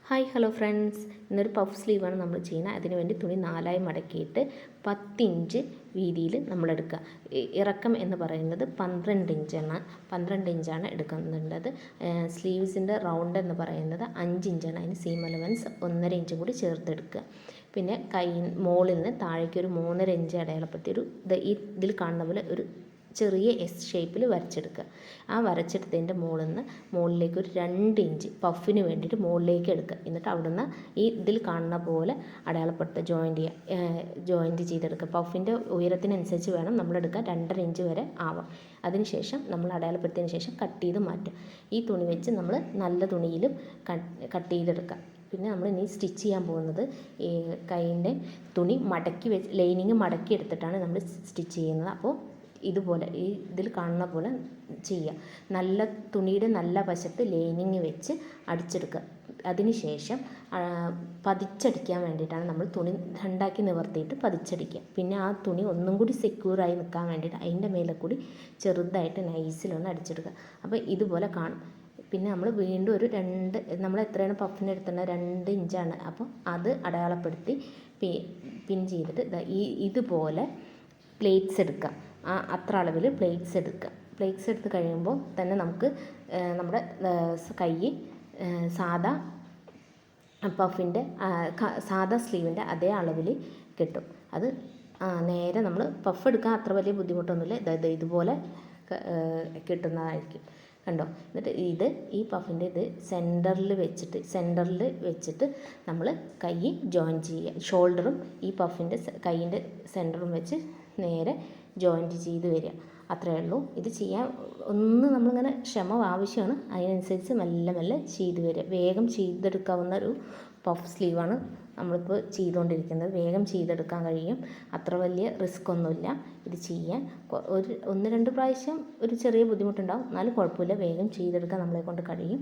Hi hello friends, ഇന്നൊരു puff സ്ലീവാണ് നമ്മൾ ചെയ്യുന്നത്. അതിന് വേണ്ടി തുണി 4ആയി മടക്കിയിട്ട് 10 ഇഞ്ച് വീതിയിൽ നമ്മളെടുക്കുക. ഇറക്കം എന്ന് പറയുന്നത് 12 ഇഞ്ചാണ് എടുക്കുന്നുണ്ടത്. സ്ലീവ്സിൻ്റെ റൗണ്ട് എന്ന് പറയുന്നത് 5 ഇഞ്ചാണ്. അതിന് സീം അലവൻസ് 1.5 ഇഞ്ച് കൂടി ചേർത്തെടുക്കുക. പിന്നെ കൈ മുകളിൽ നിന്ന് താഴേക്ക് ഒരു 3.5 ഇഞ്ച് അടയാളപ്പെടുത്തി ഇതിൽ കാണുന്ന പോലെ ഒരു ചെറിയ എസ് ഷേപ്പിൽ വരച്ചെടുക്കുക. ആ വരച്ചെടുത്തതിൻ്റെ മുകളിലേക്ക് ഒരു 2 ഇഞ്ച് പഫിന് വേണ്ടിയിട്ട് മുകളിലേക്ക് എടുക്കുക. എന്നിട്ട് അവിടുന്ന് ഇതിൽ കാണുന്ന പോലെ അടയാളപ്പെടുത്തുക, ജോയിൻറ്റ് ചെയ്തെടുക്കുക. പഫിൻ്റെ ഉയരത്തിനനുസരിച്ച് വേണം നമ്മളെടുക്കാൻ. 2.5 ഇഞ്ച് വരെ ആവാം. അതിനുശേഷം നമ്മൾ അടയാളപ്പെടുത്തിയതിന് ശേഷം കട്ട് ചെയ്ത് മാറ്റുക. ഈ തുണി വെച്ച് നമ്മൾ നല്ല തുണിയിലും കട്ട് ചെയ്തെടുക്കുക. പിന്നെ നമ്മൾ ഇനി സ്റ്റിച്ച് ചെയ്യാൻ പോകുന്നത് കൈയിൻ്റെ തുണി മടക്കി വെച്ച് ലൈനിങ് മടക്കി എടുത്തിട്ടാണ് നമ്മൾ സ്റ്റിച്ച് ചെയ്യുന്നത്. അപ്പോൾ ഇതുപോലെ ഇതിൽ കാണുന്ന പോലെ ചെയ്യുക. നല്ല തുണിയുടെ നല്ല വശത്ത് ലൈനിങ് വെച്ച് അടിച്ചെടുക്കുക. അതിനുശേഷം പതിച്ചടിക്കാൻ വേണ്ടിയിട്ടാണ് നമ്മൾ തുണി രണ്ടാക്കി നിവർത്തിയിട്ട് പതിച്ചടിക്കുക. പിന്നെ ആ തുണി ഒന്നും കൂടി സെക്യൂറായി നിൽക്കാൻ വേണ്ടിയിട്ട് അതിൻ്റെ മേലെ കൂടി ചെറുതായിട്ട് നൈസിലൊന്ന് അടിച്ചെടുക്കുക. അപ്പോൾ ഇതുപോലെ കാണും. പിന്നെ നമ്മൾ വീണ്ടും ഒരു നമ്മൾ എത്രയാണ് പഫിന് എടുത്തുന്നത് 2 ഇഞ്ചാണ്. അപ്പോൾ അത് അടയാളപ്പെടുത്തി പിൻ ചെയ്തിട്ട് ഇതുപോലെ പ്ലേറ്റ്സ് എടുക്കുക. അത്ര അളവിൽ പ്ലേറ്റ്സ് എടുക്കുക. പ്ലേറ്റ്സ് എടുത്ത് കഴിയുമ്പോൾ തന്നെ നമുക്ക് നമ്മുടെ കൈ സാദാ പഫിൻ്റെ സാദാ സ്ലീവിൻ്റെ അതേ അളവിൽ കിട്ടും. അത് നേരെ നമ്മൾ പഫ് എടുക്കാൻ അത്ര വലിയ ബുദ്ധിമുട്ടൊന്നുമില്ല. ഇതുപോലെ കിട്ടുന്നതായിരിക്കും. കണ്ടോ? എന്നിട്ട് ഈ പഫിൻ്റെ സെൻറ്ററിൽ വെച്ചിട്ട് നമ്മൾ കൈ ജോയിൻ ചെയ്യുക. ഷോൾഡറും ഈ പഫിൻ്റെ കൈയിൻ്റെ സെൻറ്ററും വെച്ച് നേരെ ജോയിൻറ്റ് ചെയ്ത് വരിക. അത്രയേ ഉള്ളൂ. ഇത് ചെയ്യാൻ നമ്മളിങ്ങനെ ക്ഷമ ആവശ്യമാണ്. അതിനനുസരിച്ച് മെല്ലെ മെല്ലെ ചെയ്ത് വരിക. വേഗം ചെയ്തെടുക്കാവുന്ന ഒരു പഫ് സ്ലീവാണ് നമ്മളിപ്പോൾ ചെയ്തുകൊണ്ടിരിക്കുന്നത്. വേഗം ചെയ്തെടുക്കാൻ കഴിയും. അത്ര വലിയ റിസ്ക് ഒന്നുമില്ല ഇത് ചെയ്യാൻ. 1-2 പ്രാവശ്യം ഒരു ചെറിയ ബുദ്ധിമുട്ടുണ്ടാകും, എന്നാലും കുഴപ്പമില്ല. വേഗം ചെയ്തെടുക്കാൻ നമ്മളെ കൊണ്ട് കഴിയും.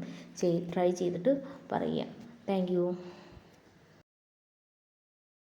ട്രൈ ചെയ്തിട്ട് പറയുക. Thank you.